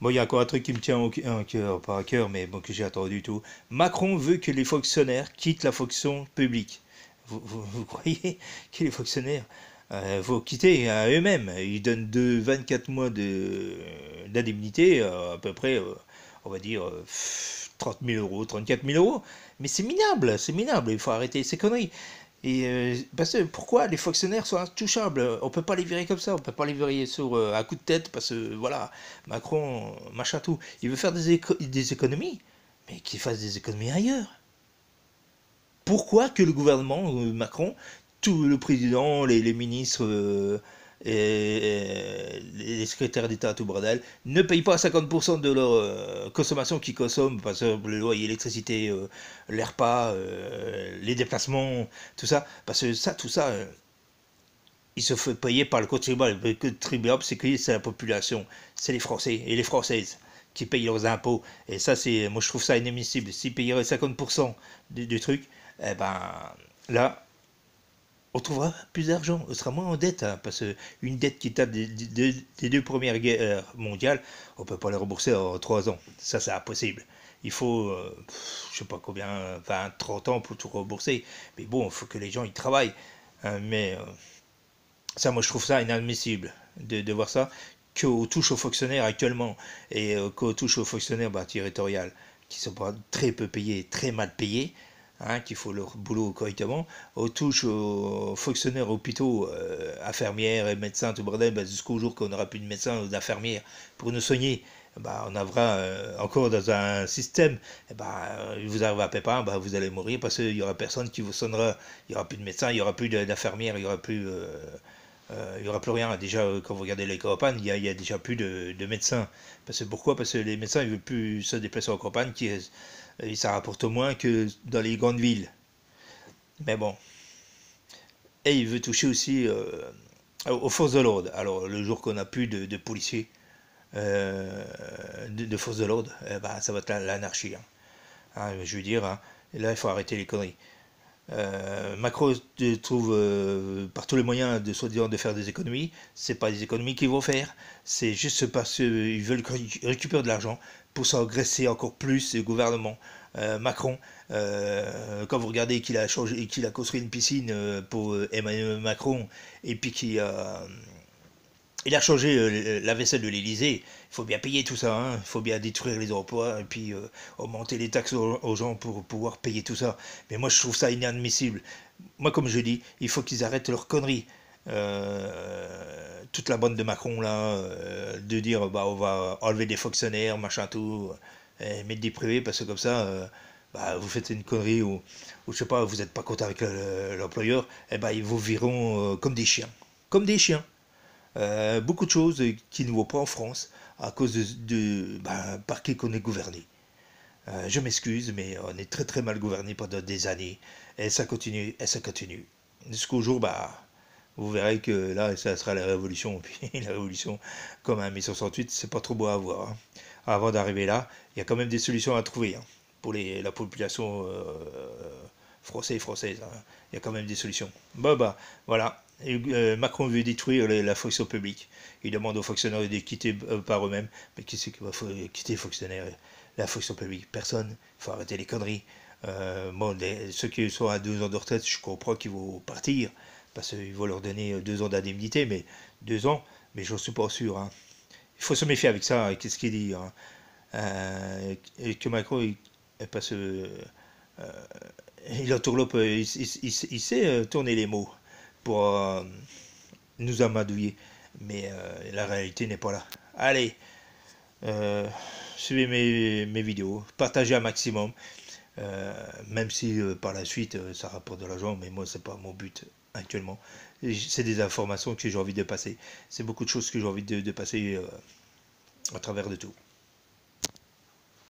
Bon, il y a encore un truc qui me tient au cœur, pas à cœur, mais bon, que j'ai attendu tout. Macron veut que les fonctionnaires quittent la fonction publique. Vous croyez que les fonctionnaires vont quitter à eux-mêmes? Ils donnent 24 mois d'indemnité, à peu près, on va dire, 30 000 euros, 34 000 euros. Mais c'est minable, il faut arrêter ces conneries. Et parce que pourquoi les fonctionnaires sont intouchables? On peut pas les virer comme ça, on peut pas les virer sur un coup de tête parce que voilà, Macron, machin tout. Il veut faire des économies, mais qu'il fasse des économies ailleurs. Pourquoi que le gouvernement Macron, tout le président, les ministres et les secrétaires d'État, tout bordel, ne payent pas 50% de leur consommation qu'ils consomment, parce que le loyer, l'électricité, les repas, les déplacements, tout ça, parce que ça, tout ça, il se fait payer par le contribuable. Le contribuable, c'est la population, c'est les Français et les Françaises qui payent leurs impôts. Et ça, moi, je trouve ça inadmissible. S'ils payeraient 50% du truc, eh ben, là, on trouvera plus d'argent, on sera moins en dette, hein, parce qu'une dette qui date des deux premières guerres mondiales, on ne peut pas les rembourser en 3 ans. Ça, c'est impossible. Il faut, je sais pas combien, 20, 30 ans pour tout rembourser. Mais bon, il faut que les gens y travaillent. Hein, mais ça, moi, je trouve ça inadmissible de voir ça, qu'on touche aux fonctionnaires actuellement, et qu'on touche aux fonctionnaires territoriaux, qui sont pas très peu payés, très mal payés, hein, qu'il faut leur boulot correctement. On touche aux fonctionnaires hôpitaux, infirmières et médecins, tout bordel, jusqu'au jour qu'on n'aura plus de médecins ou d'infirmières pour nous soigner. On aura encore dans un système, vous arrivez à Pépin, vous allez mourir parce qu'il n'y aura personne qui vous sonnera, il n'y aura plus de médecins, il n'y aura plus d'infirmières, il n'y aura plus il n'y aura plus rien. Déjà, quand vous regardez les campagnes, il y a déjà plus de médecins. Pourquoi? Parce que les médecins ne veulent plus se déplacer en campagne, ça rapporte moins que dans les grandes villes. Mais bon. Et il veut toucher aussi aux forces de l'ordre. Alors, le jour qu'on n'a plus de policiers, de forces de l'ordre, ça va être l'anarchie. Hein. Hein, je veux dire, hein, là, il faut arrêter les conneries. Macron trouve par tous les moyens de soi-disant de faire des économies. C'est pas des économies qu'ils vont faire, c'est juste parce qu'ils veulent récupérer de l'argent pour s'engraisser encore plus le gouvernement. Macron, quand vous regardez qu'il a changé, qu'il a construit une piscine pour Emmanuel Macron, et puis il a changé la vaisselle de l'Elysée. Il faut bien payer tout ça, hein. Il faut bien détruire les emplois et puis augmenter les taxes aux gens pour pouvoir payer tout ça. Mais moi, je trouve ça inadmissible. Moi, comme je dis, il faut qu'ils arrêtent leurs conneries. Toute la bande de Macron, là, de dire on va enlever des fonctionnaires, machin tout, et mettre des privés, parce que comme ça, vous faites une connerie ou je sais pas, vous n'êtes pas content avec l'employeur, ils vous viront comme des chiens. Comme des chiens. Beaucoup de choses qui ne vont pas en France à cause par qui qu'on est gouverné. Je m'excuse, mais on est très très mal gouverné pendant des années. Et ça continue, et ça continue. Jusqu'au jour, vous verrez que là, ça sera la révolution. Puis la révolution, comme un mai 68, c'est pas trop beau à voir. Hein. Avant d'arriver là, il y a quand même des solutions à trouver hein, pour la population français et française. Hein. Il y a quand même des solutions. Voilà. Et, Macron veut détruire la fonction publique. Il demande aux fonctionnaires de quitter par eux-mêmes. Mais qui c'est qui va quitter les fonctionnaires, la fonction publique? Personne. Il faut arrêter les conneries. Ceux qui sont à 2 ans de retraite, je comprends qu'ils vont partir. Parce qu'ils vont leur donner 2 ans d'indemnité. Mais 2 ans, mais je ne suis pas sûr. Hein. Il faut se méfier avec ça. Qu'est-ce qu'il dit hein. Et que Macron, parce que il entourloupe, il sait tourner les mots pour nous amadouiller. Mais la réalité n'est pas là. Allez, suivez mes vidéos, partagez un maximum, même si par la suite ça rapporte de l'argent, mais moi c'est pas mon but actuellement. C'est des informations que j'ai envie de passer. C'est beaucoup de choses que j'ai envie de passer à travers de tout.